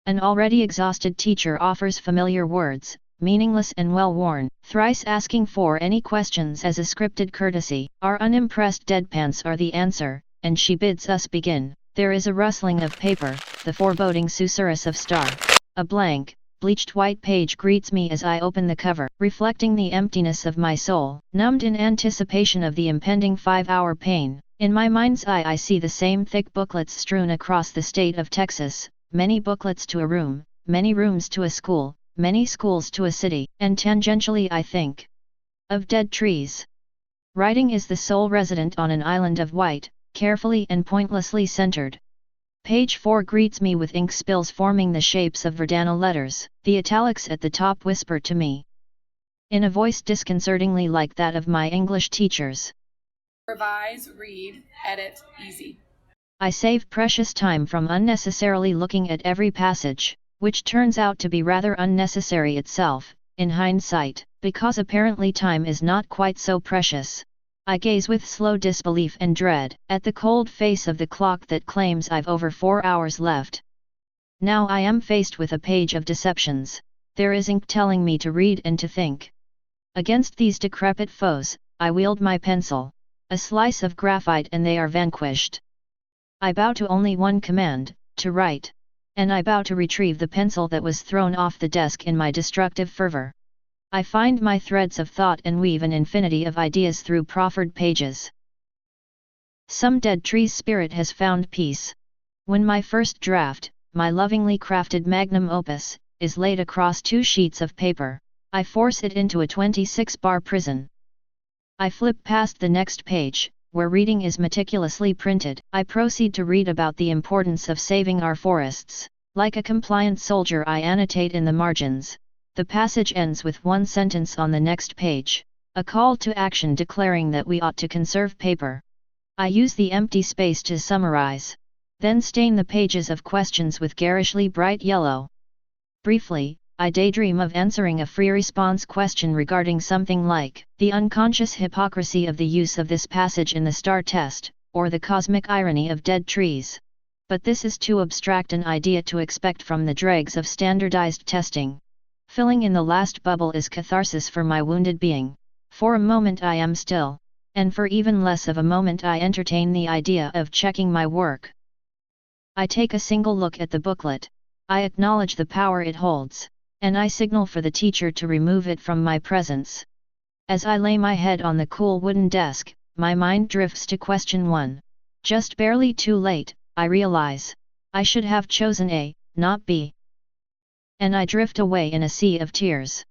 An already exhausted teacher offers familiar words, meaningless and well-worn, thrice asking for any questions as a scripted courtesy. Our unimpressed deadpans are the answer, and she bids us begin. There is a rustling of paper, the foreboding susurrus of STAAR. A blank, bleached white page greets me as I open the cover, reflecting the emptiness of my soul. Numbed in anticipation of the impending 5-hour pain, in my mind's eye I see the same thick booklets strewn across the state of Texas, many booklets to a room, many rooms to a school, many schools to a city, and tangentially I think of dead trees. Writing is the sole resident on an island of white, carefully and pointlessly centered. Page 4 greets me with ink spills forming the shapes of Verdana letters. The italics at the top whisper to me, in a voice disconcertingly like that of my English teachers, revise, read, edit, easy. I save precious time from unnecessarily looking at every passage, which turns out to be rather unnecessary itself, in hindsight, because apparently time is not quite so precious. I gaze with slow disbelief and dread at the cold face of the clock that claims I've over 4 hours left. Now I am faced with a page of deceptions. There is ink telling me to read and to think. Against these decrepit foes, I wield my pencil, a slice of graphite, and they are vanquished. I bow to only one command, to write. And I bow to retrieve the pencil that was thrown off the desk in my destructive fervor. I find my threads of thought and weave an infinity of ideas through proffered pages. Some dead tree's spirit has found peace. When my first draft, my lovingly crafted magnum opus, is laid across 2 sheets of paper, I force it into a 26-bar prison. I flip past the next page, where reading is meticulously printed. I proceed to read about the importance of saving our forests. Like a compliant soldier I annotate in the margins. The passage ends with one sentence on the next page, a call to action declaring that we ought to conserve paper. I use the empty space to summarize, then stain the pages of questions with garishly bright yellow. Briefly, I daydream of answering a free response question regarding something like the unconscious hypocrisy of the use of this passage in the STAAR test, or the cosmic irony of dead trees. But this is too abstract an idea to expect from the dregs of standardized testing. Filling in the last bubble is catharsis for my wounded being. For a moment I am still, and for even less of a moment I entertain the idea of checking my work. I take a single look at the booklet. I acknowledge the power it holds, and I signal for the teacher to remove it from my presence. As I lay my head on the cool wooden desk, my mind drifts to question 1. Just barely too late, I realize. I should have chosen A, not B. And I drift away in a sea of tears.